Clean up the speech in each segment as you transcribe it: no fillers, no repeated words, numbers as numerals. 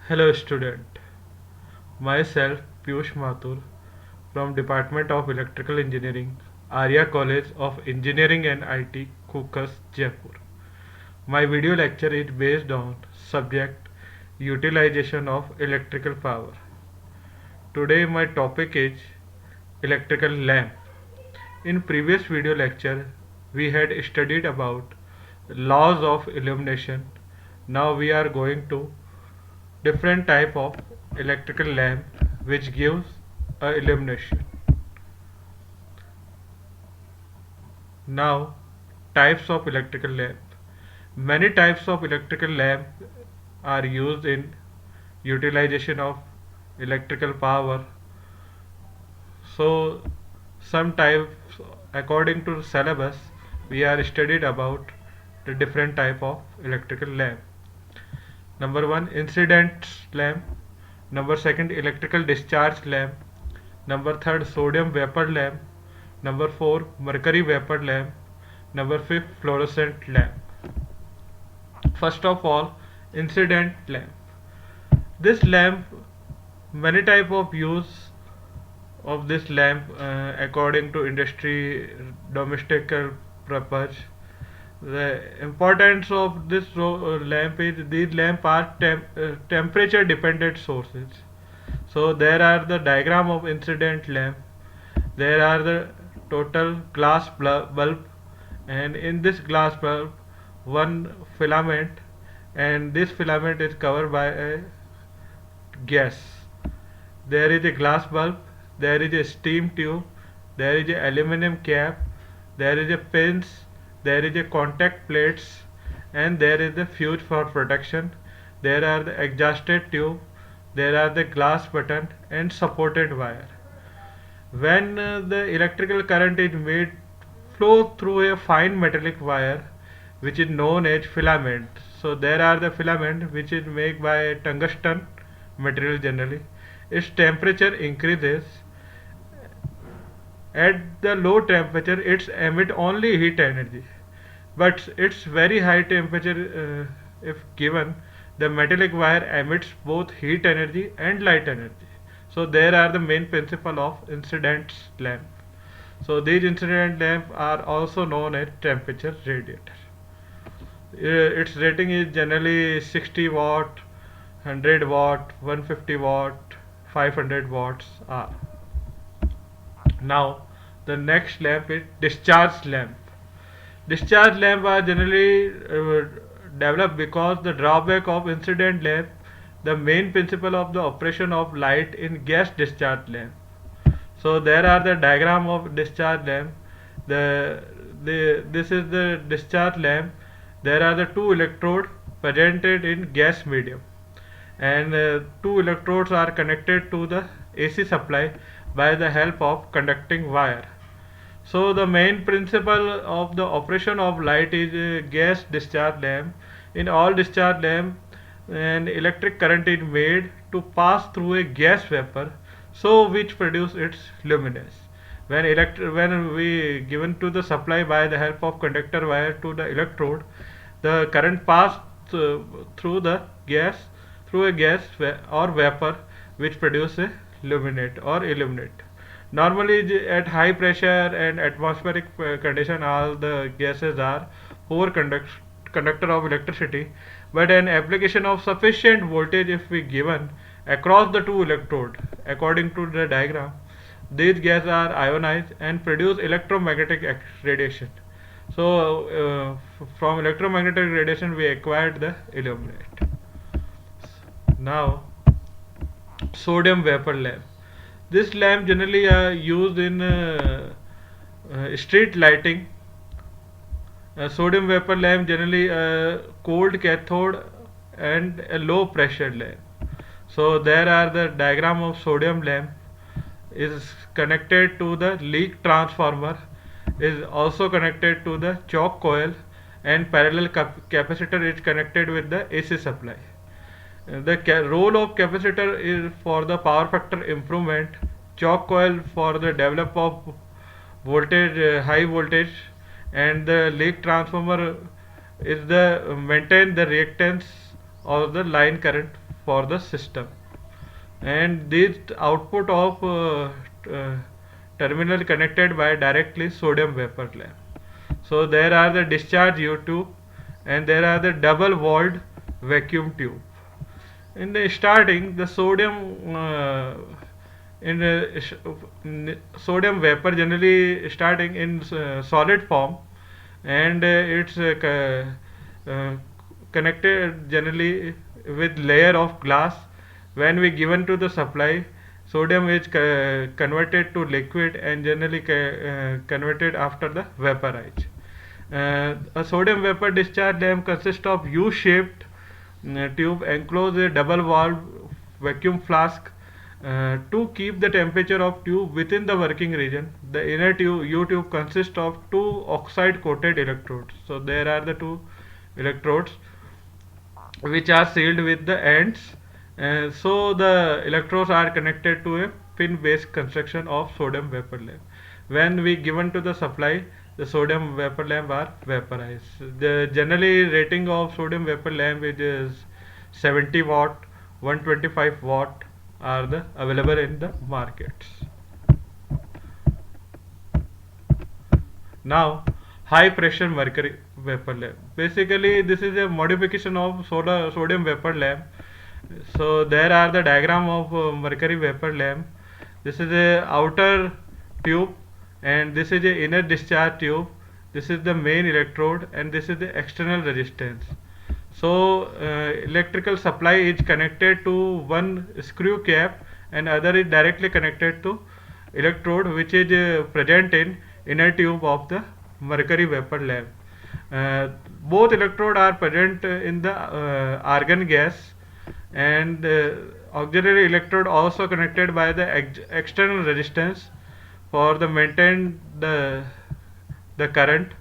Hello student, myself Piyush Mathur from Department of Electrical Engineering, Arya College of Engineering and IT, Kukas, Jaipur. My video lecture is based on subject utilization of electrical power. Today my topic is electrical lamp. In previous video lecture we had studied about laws of illumination. Now we are going to different type of electrical lamp which gives a illumination. Now types of electrical lamp. Many types of electrical lamp are used in utilization of electrical power. So some types according to syllabus we are studied about the different type of electrical lamp. Number 1 incident lamp. Number 2 electrical discharge lamp. Number 3 sodium vapor lamp. Number 4 mercury vapor lamp. Number 5 fluorescent lamp. First of all, incident lamp. This lamp, many type of use of this lamp according to industry, domestic purpose. The importance of this lamp is these lamp are temperature dependent sources. So there are the diagram of incident lamp. There are the total glass bulb, and in this glass bulb one filament, and this filament is covered by a gas. There is a glass bulb, there is a steam tube, there is a aluminum cap, there is a pins, there is a contact plates, and there is the fuse for protection. There are the exhausted tube, there are the glass button and supported wire. When the electrical current is made flow through a fine metallic wire which is known as filament. So there are the filament which is made by tungsten material generally. Its temperature increases. At the low temperature it emits only heat energy, but its very high temperature if given, the metallic wire emits both heat energy and light energy. So there are the main principle of incident lamp. So these incident lamp are also known as temperature radiator. Its rating is generally 60 watt, 100 watt, 150 watt, 500 watts are. Now the next lamp is discharge lamp. Discharge lamp are generally developed because the drawback of incident lamp, the main principle of the operation of light in gas discharge lamp. So there are the diagram of discharge lamp. This is the discharge lamp. There are the two electrodes presented in gas medium, and two electrodes are connected to the AC supply by the help of conducting wire. So the main principle of the operation of light is gas discharge lamp. In all discharge lamp, an electric current is made to pass through a gas vapor, so which produce its luminance. When we given to the supply by the help of conductor wire to the electrode, the current pass through the gas through a gas or vapor which produce a luminate or illuminate. Normally at high pressure and atmospheric condition all the gases are poor conductor of electricity, but an application of sufficient voltage if we given across the two electrode according to the diagram, these gases are ionized and produce electromagnetic radiation. So from electromagnetic radiation we acquired the illuminate. Now sodium vapor lamp. This lamp generally used in street lighting. Sodium vapor lamp generally a cold cathode and a low pressure lamp. So there are the diagram of sodium lamp is connected to the leak transformer, is also connected to the choke coil, and parallel capacitor is connected with the AC supply. The role of capacitor is for the power factor improvement, choke coil for the develop of voltage, high voltage, and the leak transformer is the maintain the reactance of the line current for the system, and this output of terminal connected by directly sodium vapor lamp. So there are the discharge U tube and there are the double walled vacuum tube. In the starting, the sodium in sodium vapor generally starting in solid form, and it's connected generally with layer of glass. When we given to the supply, sodium is converted to liquid and generally converted after the vaporize. A sodium vapor discharge lamp consists of U-shaped tube enclose a double valve vacuum flask to keep the temperature of tube within the working region. The inner tube U tube consists of two oxide coated electrodes. So there are the two electrodes which are sealed with the ends. So the electrodes are connected to a pin based construction of sodium vapor lamp. When we given to the supply, the sodium vapor lamp are vaporized. The generally rating of sodium vapor lamp is 70 watt, 125 watt are the available in the markets. Now, high pressure mercury vapor lamp. Basically, this is a modification of sodium vapor lamp. So there are the diagram of mercury vapor lamp. This is a outer tube and this is a inner discharge tube. This is the main electrode and this is the external resistance. So electrical supply is connected to one screw cap and other is directly connected to electrode which is present in inner tube of the mercury vapor lamp. Both electrode are present in the argon gas, and auxiliary electrode also connected by the external resistance for the maintain the current.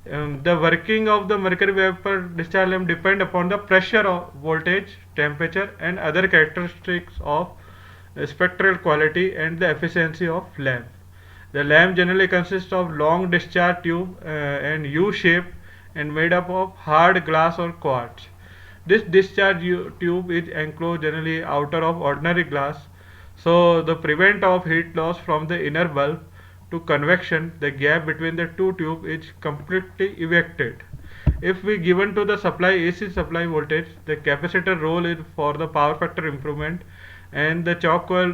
The working of the mercury vapor discharge lamp depend upon the pressure, of voltage, temperature, and other characteristics of spectral quality and the efficiency of lamp. The lamp generally consists of long discharge tube and U-shaped and made up of hard glass or quartz. This discharge tube is enclosed generally outer of ordinary glass, so the prevent of heat loss from the inner bulb to convection. The gap between the two tube is completely evicted. If we given to the supply AC supply voltage, the capacitor role is for the power factor improvement, and the choke coil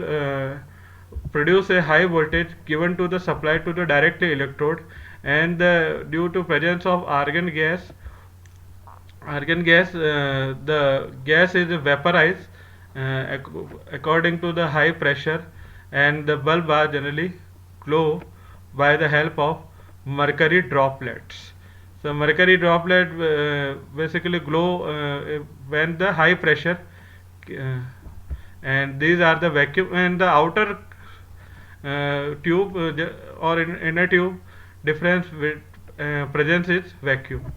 produce a high voltage given to the supply to the directly electrode, and due to presence of argon gas, the gas is vaporized according to the high pressure, and the bulb are generally glow by the help of mercury droplets. So mercury droplet basically glow when the high pressure, and these are the vacuum, and the outer tube or inner tube difference with presence is vacuum.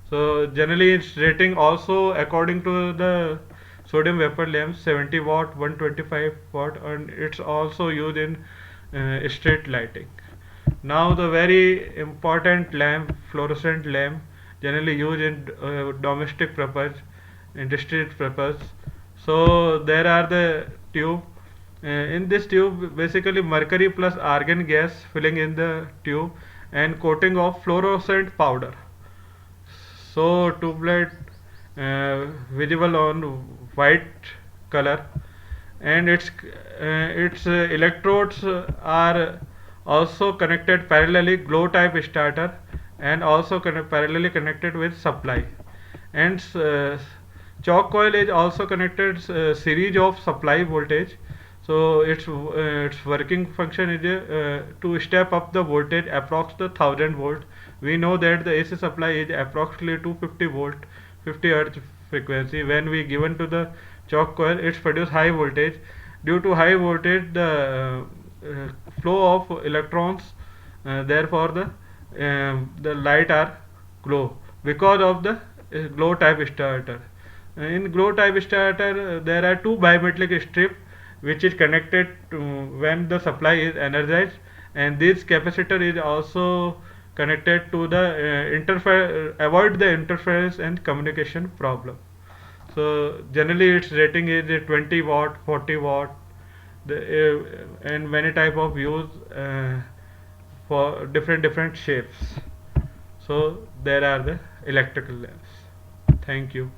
So generally its rating also according to the sodium vapor lamp 70 watt, 125 watt, and it's also used in street lighting. Now the very important lamp, fluorescent lamp, generally used in domestic purpose, industry purpose. So there are the tube. In this tube, basically mercury plus argon gas filling in the tube and coating of fluorescent powder. So tubelet visible on white color, and its electrodes are also connected parallelly glow type starter, and also parallelly connected with supply, and choke coil is also connected series of supply voltage. So its working function is to step up the voltage approx the 1000 volt. We know that the AC supply is approximately 250 volt, 50 hertz frequency. When we given to the choke coil, it's produce high voltage. Due to high voltage, the flow of electrons, therefore the light are glow because of the glow type starter. In glow type starter, there are two bimetallic strip which is connected to when the supply is energized, and this capacitor is also connected to the interfere avoid the interference and communication problem. So generally its rating is 20 watt, 40 watt, and many type of use for different shapes. So there are the electrical lamps. Thank you.